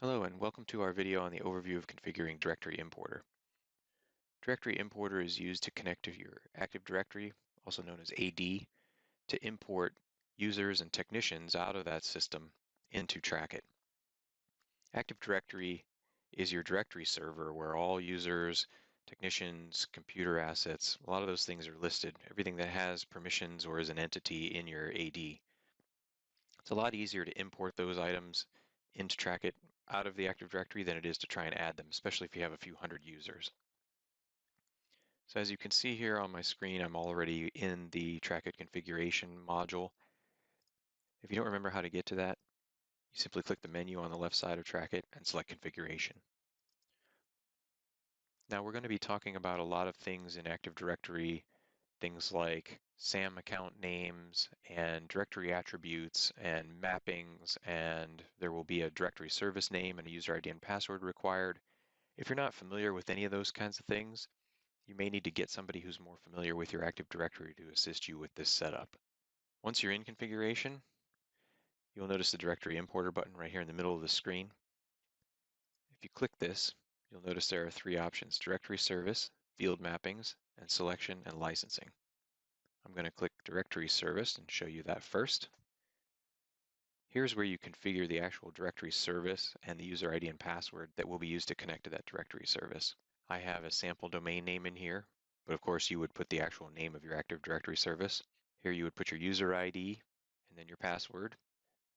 Hello and welcome to our video on the overview of configuring Directory Importer. Directory Importer is used to connect to your Active Directory, also known as AD, to import users and technicians out of that system into Trackit. Active Directory is your directory server where all users, technicians, computer assets, a lot of those things are listed, everything that has permissions or is an entity in your AD. It's a lot easier to import those items into Trackit out of the Active Directory than it is to try and add them, especially if you have a few hundred users. So as you can see here on my screen, I'm already in the Trackit configuration module. If you don't remember how to get to that, you simply click the menu on the left side of Trackit and select configuration. Now we're going to be talking about a lot of things in Active Directory, things like SAM account names and directory attributes and mappings, and there will be a directory service name and a user ID and password required. If you're not familiar with any of those kinds of things, you may need to get somebody who's more familiar with your Active Directory to assist you with this setup. Once you're in configuration, you'll notice the Directory Importer button right here in the middle of the screen. If you click this, you'll notice there are three options: Directory Service, Field Mappings, and Selection and Licensing. I'm going to click Directory Service and show you that first. Here's where you configure the actual directory service and the user ID and password that will be used to connect to that directory service. I have a sample domain name in here, but of course you would put the actual name of your Active Directory service. Here you would put your user ID and then your password.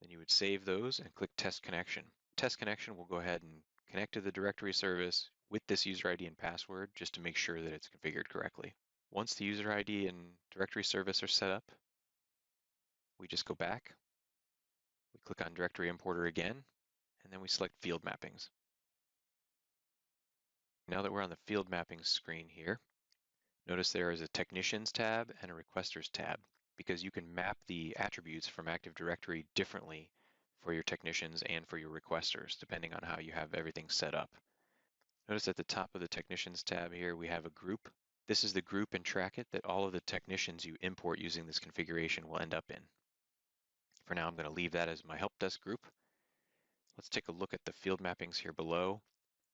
Then you would save those and click Test Connection. Test Connection will go ahead and connect to the directory service with this user ID and password just to make sure that it's configured correctly. Once the user ID and directory service are set up, we just go back, we click on Directory Importer again, and then we select Field Mappings. Now that we're on the Field Mappings screen here, notice there is a Technicians tab and a Requesters tab, because you can map the attributes from Active Directory differently for your technicians and for your requesters, depending on how you have everything set up. Notice at the top of the Technicians tab here, we have a group. This is the group in Trackit that all of the technicians you import using this configuration will end up in. For now, I'm going to leave that as my help desk group. Let's take a look at the field mappings here below.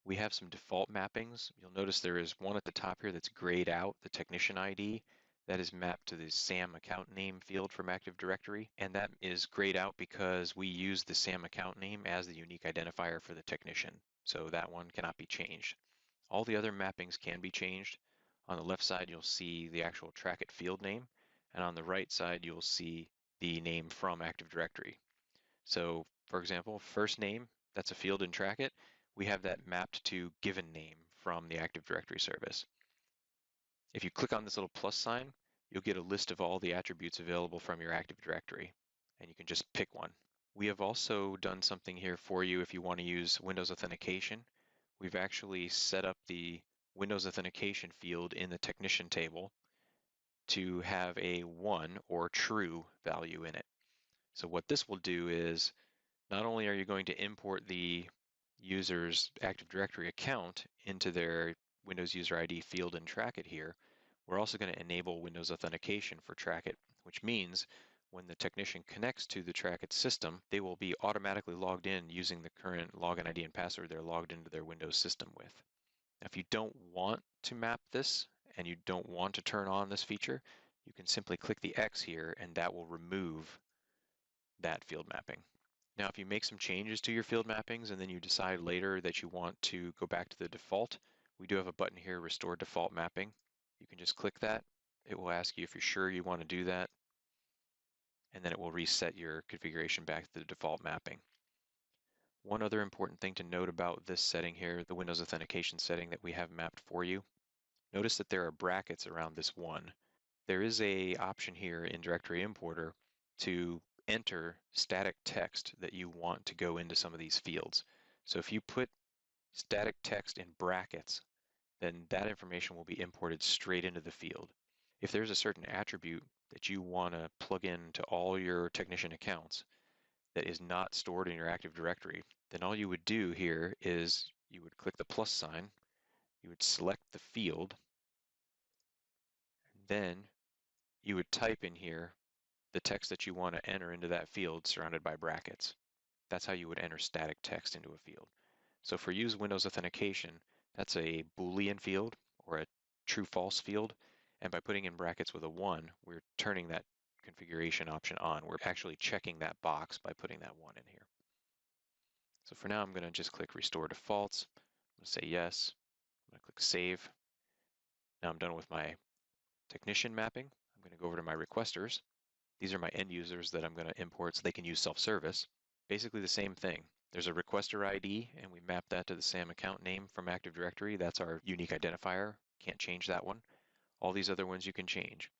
We have some default mappings. You'll notice there is one at the top here that's grayed out, the technician ID. That is mapped to the SAM account name field from Active Directory, and that is grayed out because we use the SAM account name as the unique identifier for the technician, so that one cannot be changed. All the other mappings can be changed. On the left side, you'll see the actual Trackit field name, and on the right side, you'll see the name from Active Directory. So, for example, first name, that's a field in Trackit. We have that mapped to given name from the Active Directory service. If you click on this little plus sign, you'll get a list of all the attributes available from your Active Directory, and you can just pick one. We have also done something here for you if you want to use Windows Authentication. We've actually set up the Windows Authentication field in the technician table to have a 1 or true value in it. So what this will do is, not only are you going to import the user's Active Directory account into their Windows User ID field in Trackit here, we're also going to enable Windows Authentication for Trackit, which means when the technician connects to the Trackit system, they will be automatically logged in using the current login ID and password they're logged into their Windows system with. Now, if you don't want to map this and you don't want to turn on this feature, you can simply click the X here and that will remove that field mapping. Now, if you make some changes to your field mappings and then you decide later that you want to go back to the default, we do have a button here, Restore Default Mapping. You can just click that. It will ask you if you're sure you want to do that, and then it will reset your configuration back to the default mapping. One other important thing to note about this setting here, the Windows Authentication setting that we have mapped for you, notice that there are brackets around this 1. There is an option here in Directory Importer to enter static text that you want to go into some of these fields. So if you put static text in brackets, then that information will be imported straight into the field. If there's a certain attribute that you want to plug into all your technician accounts that is not stored in your Active Directory, then all you would do here is you would click the plus sign, you would select the field, and then you would type in here the text that you want to enter into that field surrounded by brackets. That's how you would enter static text into a field. So for use Windows authentication, that's a Boolean field or a true-false field. And by putting in brackets with a 1, we're turning that configuration option on. We're actually checking that box by putting that 1 in here. So for now, I'm going to just click Restore Defaults. I'm going to say yes. I'm going to click Save. Now I'm done with my technician mapping. I'm going to go over to my requesters. These are my end users that I'm going to import so they can use self-service. Basically the same thing. There's a requester ID, and we map that to the SAM account name from Active Directory. That's our unique identifier. Can't change that one. All these other ones you can change.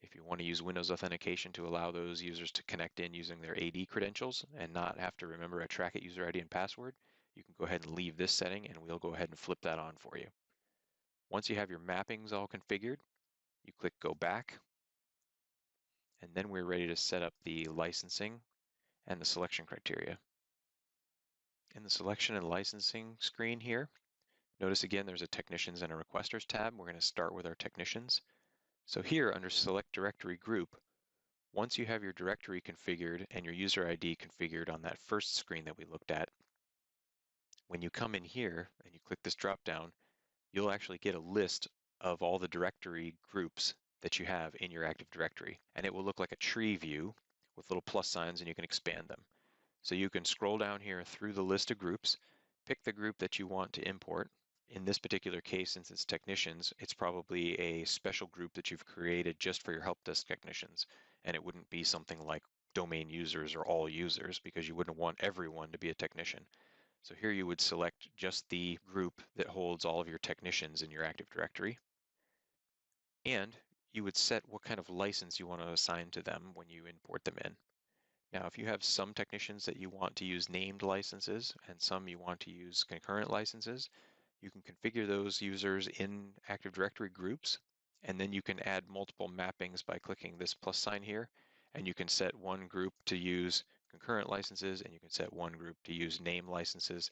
If you want to use Windows authentication to allow those users to connect in using their AD credentials and not have to remember a Trackit user ID and password, you can go ahead and leave this setting, and we'll go ahead and flip that on for you. Once you have your mappings all configured, you click Go Back, and then we're ready to set up the licensing and the selection criteria. In the selection and licensing screen here, notice again there's a Technicians and a Requesters tab. We're going to start with our Technicians. So here under Select Directory Group, once you have your directory configured and your user ID configured on that first screen that we looked at, when you come in here and you click this drop down, you'll actually get a list of all the directory groups that you have in your Active Directory. And it will look like a tree view with little plus signs, and you can expand them. So you can scroll down here through the list of groups, pick the group that you want to import. In this particular case, since it's technicians, it's probably a special group that you've created just for your help desk technicians. And it wouldn't be something like domain users or all users, because you wouldn't want everyone to be a technician. So here you would select just the group that holds all of your technicians in your Active Directory. And you would set what kind of license you want to assign to them when you import them in. Now, if you have some technicians that you want to use named licenses and some you want to use concurrent licenses, you can configure those users in Active Directory groups, and then you can add multiple mappings by clicking this plus sign here, and you can set one group to use concurrent licenses, and you can set one group to use name licenses.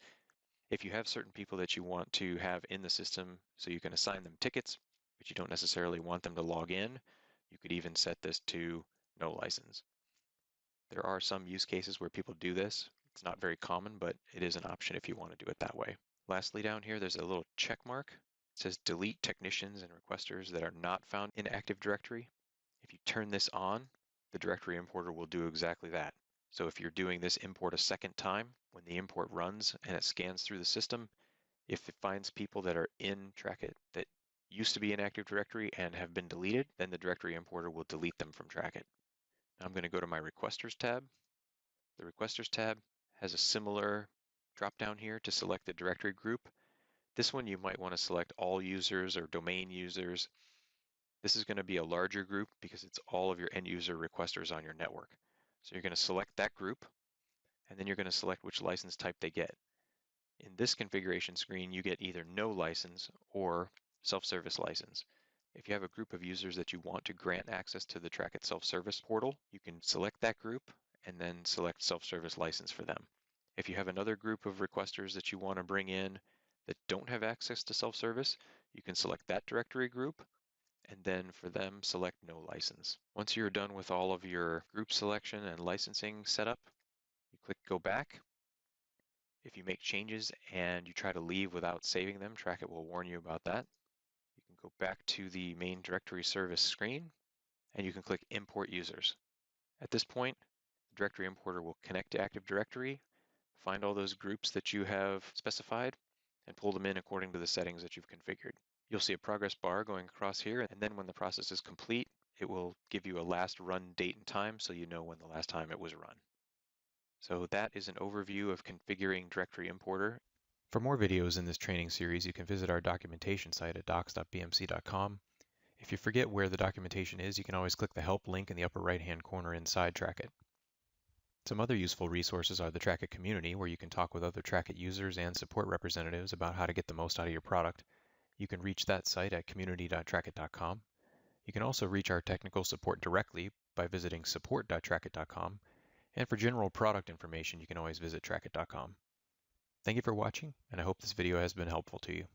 If you have certain people that you want to have in the system, so you can assign them tickets, but you don't necessarily want them to log in, you could even set this to no license. There are some use cases where people do this. It's not very common, but it is an option if you want to do it that way. Lastly, down here, there's a little check mark. It says delete technicians and requesters that are not found in Active Directory. If you turn this on, the directory importer will do exactly that. So if you're doing this import a second time, when the import runs and it scans through the system, if it finds people that are in Trackit that used to be in Active Directory and have been deleted, then the directory importer will delete them from Trackit. I'm going to go to my Requesters tab. The Requesters tab has a similar drop down here to select the directory group. This one you might want to select all users or domain users. This is going to be a larger group because it's all of your end user requesters on your network. So you're going to select that group, and then you're going to select which license type they get. In this configuration screen, you get either no license or self-service license. If you have a group of users that you want to grant access to the Trackit self-service portal, you can select that group and then select self-service license for them. If you have another group of requesters that you want to bring in that don't have access to self-service, you can select that directory group and then for them select no license. Once you're done with all of your group selection and licensing setup, you click Go Back. If you make changes and you try to leave without saving them, Trackit will warn you about that. You can go back to the main directory service screen, and you can click Import Users. At this point, the directory importer will connect to Active Directory, find all those groups that you have specified, and pull them in according to the settings that you've configured. You'll see a progress bar going across here, and then when the process is complete, it will give you a last run date and time so you know when the last time it was run. So that is an overview of configuring Directory Importer. For more videos in this training series, you can visit our documentation site at docs.bmc.com. If you forget where the documentation is, you can always click the Help link in the upper right-hand corner inside Trackit. Some other useful resources are the Trackit community, where you can talk with other Trackit users and support representatives about how to get the most out of your product. You can reach that site at community.trackit.com. You can also reach our technical support directly by visiting support.trackit.com. And for general product information, you can always visit Trackit.com. Thank you for watching, and I hope this video has been helpful to you.